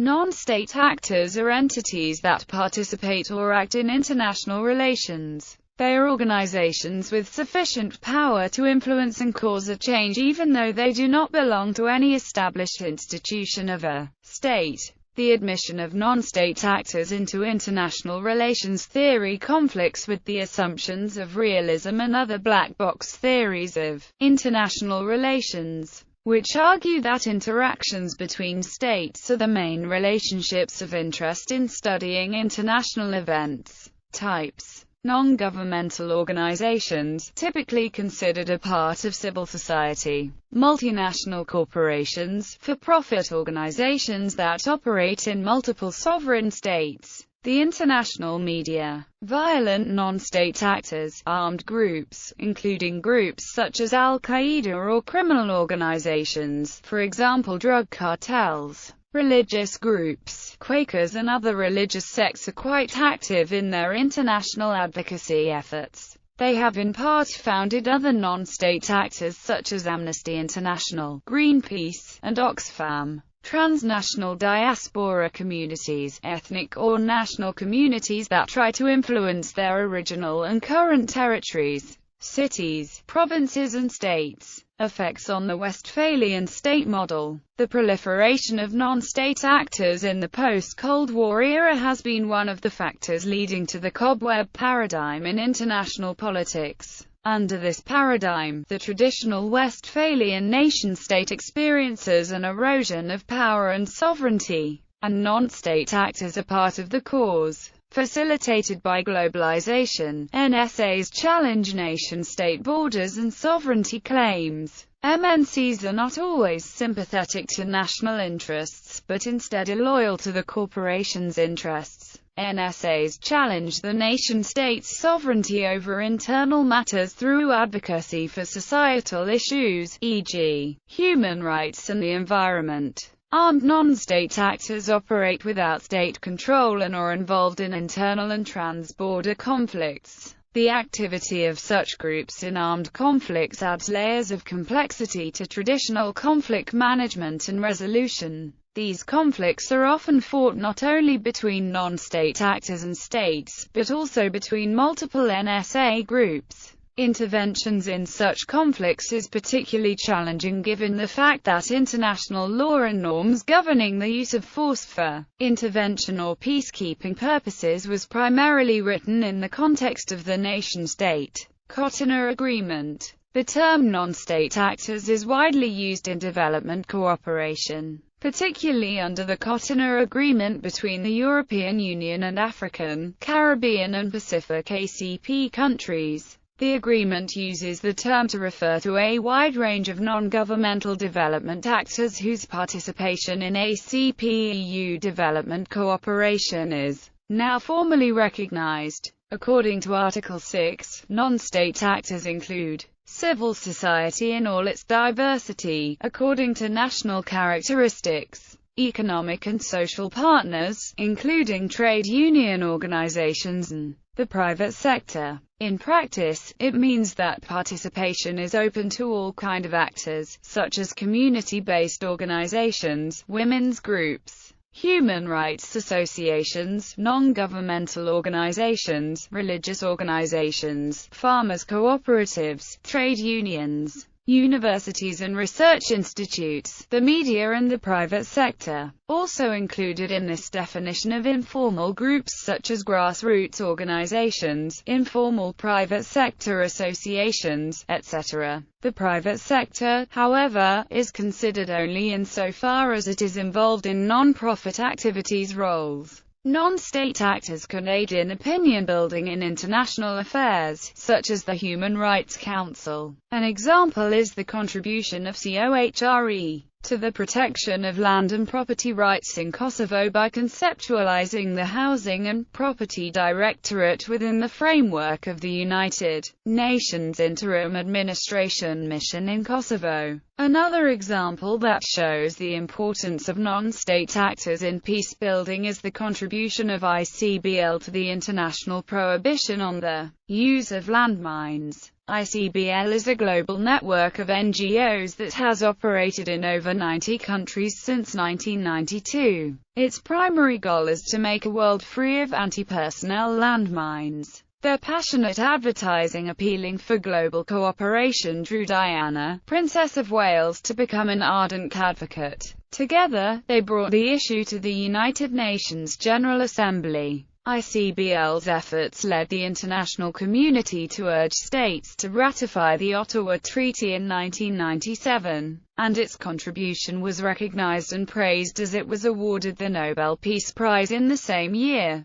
Non-state actors are entities that participate or act in international relations. They are organizations with sufficient power to influence and cause a change even though they do not belong to any established institution of a state. The admission of non-state actors into international relations theory conflicts with the assumptions of realism and other black box theories of international relations, which argue that interactions between states are the main relationships of interest in studying international events. Types: non-governmental organizations, typically considered a part of civil society; multinational corporations, for-profit organizations that operate in multiple sovereign states; the international media; violent non-state actors, armed groups, including groups such as Al-Qaeda or criminal organizations, for example drug cartels; religious groups. Quakers and other religious sects are quite active in their international advocacy efforts. They have in part founded other non-state actors such as Amnesty International, Greenpeace, and Oxfam. Transnational diaspora communities, ethnic or national communities that try to influence their original and current territories, cities, provinces and states. Effects on the Westphalian state model. The proliferation of non-state actors in the post-Cold War era has been one of the factors leading to the cobweb paradigm in international politics. Under this paradigm, the traditional Westphalian nation-state experiences an erosion of power and sovereignty, and non-state actors are part of the cause. Facilitated by globalization, NSAs challenge nation-state borders and sovereignty claims. MNCs are not always sympathetic to national interests, but instead are loyal to the corporation's interests. NSAs challenge the nation-state's sovereignty over internal matters through advocacy for societal issues, e.g., human rights and the environment. Armed non-state actors operate without state control and are involved in internal and trans-border conflicts. The activity of such groups in armed conflicts adds layers of complexity to traditional conflict management and resolution. These conflicts are often fought not only between non-state actors and states, but also between multiple NSA groups. Interventions in such conflicts is particularly challenging given the fact that international law and norms governing the use of force for intervention or peacekeeping purposes was primarily written in the context of the nation-state. Cotonou Agreement. The term non-state actors is widely used in development cooperation, particularly under the Cotonou Agreement between the European Union and African, Caribbean and Pacific ACP countries. The agreement uses the term to refer to a wide range of non-governmental development actors whose participation in ACP-EU development cooperation is now formally recognized. According to Article 6, non-state actors include civil society in all its diversity, according to national characteristics, economic and social partners, including trade union organizations and the private sector. In practice, it means that participation is open to all kinds of actors, such as community-based organizations, women's groups, human rights associations, non-governmental organizations, religious organizations, farmers' cooperatives, trade unions, universities and research institutes, the media and the private sector. Also included in this definition of informal groups such as grassroots organizations, informal private sector associations, etc. The private sector, however, is considered only insofar as it is involved in non-profit activities roles. Non-state actors can aid in opinion building in international affairs, such as the Human Rights Council. An example is the contribution of COHRE to the protection of land and property rights in Kosovo by conceptualizing the Housing and Property Directorate within the framework of the United Nations Interim Administration Mission in Kosovo. Another example that shows the importance of non-state actors in peace-building is the contribution of ICBL to the international prohibition on the use of landmines. ICBL is a global network of NGOs that has operated in over 90 countries since 1992. Its primary goal is to make a world free of anti-personnel landmines. Their passionate advertising appealing for global cooperation drew Diana, Princess of Wales, to become an ardent advocate. Together, they brought the issue to the United Nations General Assembly. ICBL's efforts led the international community to urge states to ratify the Ottawa Treaty in 1997, and its contribution was recognized and praised as it was awarded the Nobel Peace Prize in the same year.